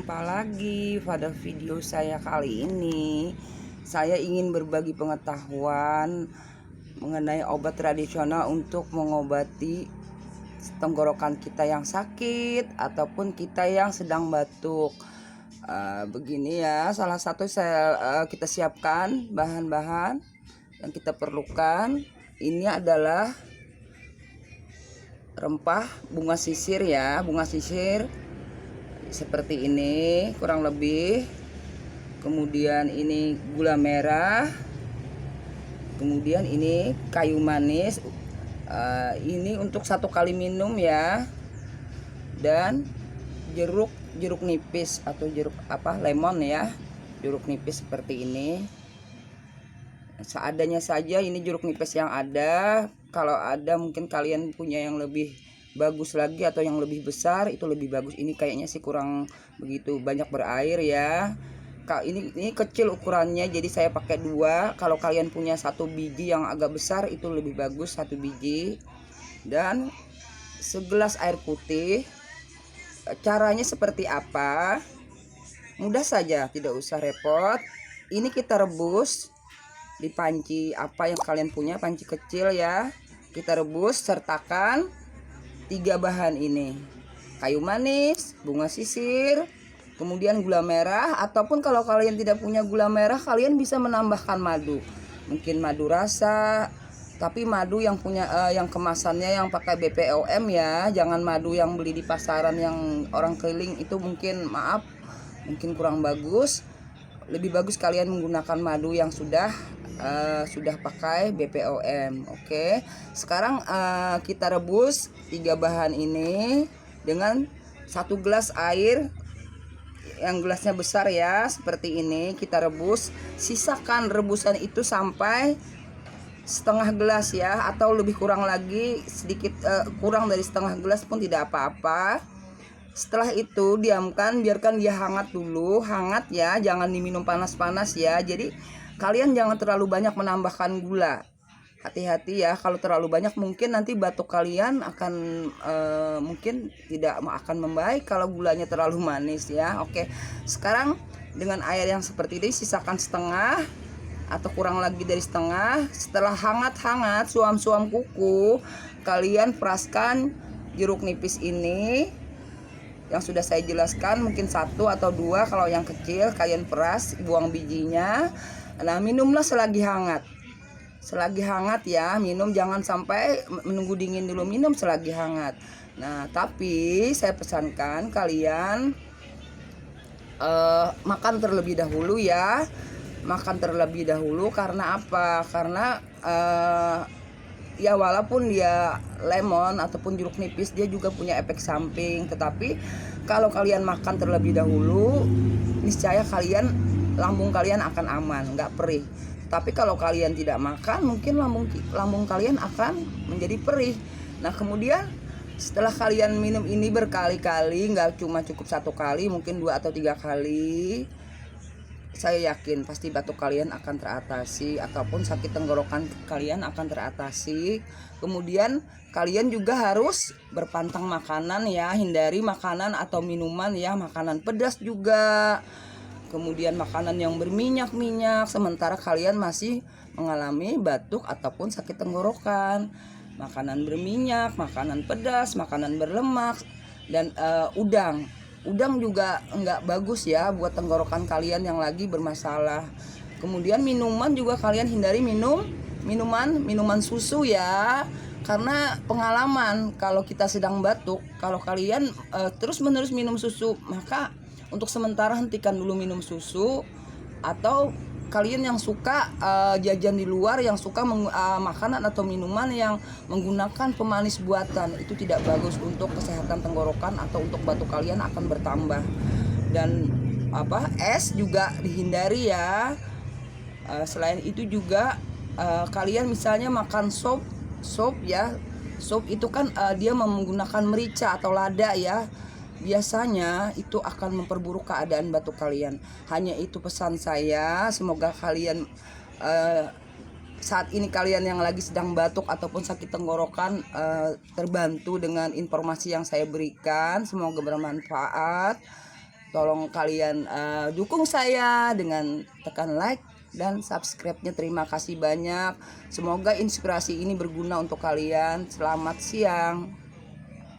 Jumpa lagi pada video saya kali ini. Saya ingin berbagi pengetahuan mengenai obat tradisional untuk mengobati tenggorokan kita yang sakit ataupun kita yang sedang batuk. Begini ya, salah satu kita siapkan bahan-bahan yang kita perlukan. Ini adalah rempah bunga sisir ya, bunga sisir seperti ini kurang lebih. Kemudian ini gula merah, kemudian ini kayu manis. Ini untuk 1 kali minum ya. Dan jeruk nipis atau jeruk lemon ya, jeruk nipis seperti ini. Seadanya saja, ini jeruk nipis yang ada. Kalau ada mungkin kalian punya yang lebih bagus lagi atau yang lebih besar, itu lebih bagus. Ini kayaknya sih kurang begitu banyak berair ya. Ini kecil ukurannya, jadi saya pakai 2. Kalau kalian punya 1 biji yang agak besar, itu lebih bagus 1 biji. Dan segelas air putih. Caranya seperti apa? Mudah saja, tidak usah repot. Ini kita rebus di panci apa yang kalian punya, panci kecil ya. Kita rebus, sertakan 3 bahan ini: kayu manis, bunga sisir, kemudian gula merah. Ataupun kalau kalian tidak punya gula merah, kalian bisa menambahkan madu, mungkin madu rasa. Tapi madu yang punya yang kemasannya yang pakai BPOM ya, jangan madu yang beli di pasaran yang orang keliling, itu mungkin mungkin kurang bagus. Lebih bagus kalian menggunakan madu yang sudah pakai BPOM. Oke. Sekarang kita rebus 3 bahan ini dengan 1 gelas air, yang gelasnya besar ya, seperti ini. Kita rebus, sisakan rebusan itu sampai setengah gelas ya, atau lebih kurang lagi sedikit, kurang dari setengah gelas pun tidak apa-apa. Setelah itu diamkan, biarkan dia hangat dulu. Hangat ya, jangan diminum panas-panas ya. Jadi kalian jangan terlalu banyak menambahkan gula. Hati-hati ya, kalau terlalu banyak mungkin nanti batuk kalian akan mungkin tidak akan membaik kalau gulanya terlalu manis ya. Oke. Sekarang dengan air yang seperti ini sisakan setengah atau kurang lagi dari setengah. Setelah hangat-hangat, suam-suam kuku, kalian peraskan jeruk nipis ini yang sudah saya jelaskan, mungkin 1 atau 2. Kalau yang kecil kalian peras, buang bijinya. Nah, minumlah selagi hangat. Selagi hangat ya, minum, jangan sampai menunggu dingin dulu, minum selagi hangat. Nah, tapi saya pesankan kalian makan terlebih dahulu ya. Makan terlebih dahulu karena apa? Karena ya walaupun dia lemon ataupun jeruk nipis, dia juga punya efek samping. Tetapi kalau kalian makan terlebih dahulu, niscaya lambung kalian akan aman, nggak perih. Tapi kalau kalian tidak makan, mungkin lambung kalian akan menjadi perih. Nah, kemudian setelah kalian minum ini berkali-kali, nggak cuma cukup 1 kali, mungkin 2 atau 3 kali, saya yakin pasti batuk kalian akan teratasi, ataupun sakit tenggorokan kalian akan teratasi. Kemudian kalian juga harus berpantang makanan ya, hindari makanan atau minuman ya, makanan pedas juga. Kemudian makanan yang berminyak-minyak sementara kalian masih mengalami batuk ataupun sakit tenggorokan. Makanan berminyak, makanan pedas, makanan berlemak, dan udang juga enggak bagus ya buat tenggorokan kalian yang lagi bermasalah. Kemudian minuman juga kalian hindari minuman susu ya. Karena pengalaman, kalau kita sedang batuk, kalau kalian terus-menerus minum susu, maka untuk sementara hentikan dulu minum susu. Atau kalian yang suka jajan di luar, yang suka makanan atau minuman yang menggunakan pemanis buatan, itu tidak bagus untuk kesehatan tenggorokan atau untuk batuk kalian akan bertambah. Dan es juga dihindari ya. Selain itu juga kalian misalnya makan sop ya. Sop itu kan dia menggunakan merica atau lada ya. Biasanya itu akan memperburuk keadaan batuk kalian. Hanya itu pesan saya. Semoga kalian saat ini kalian yang lagi sedang batuk ataupun sakit tenggorokan terbantu dengan informasi yang saya berikan. Semoga bermanfaat. Tolong kalian dukung saya dengan tekan like dan subscribe-nya. Terima kasih banyak. Semoga inspirasi ini berguna untuk kalian. Selamat siang.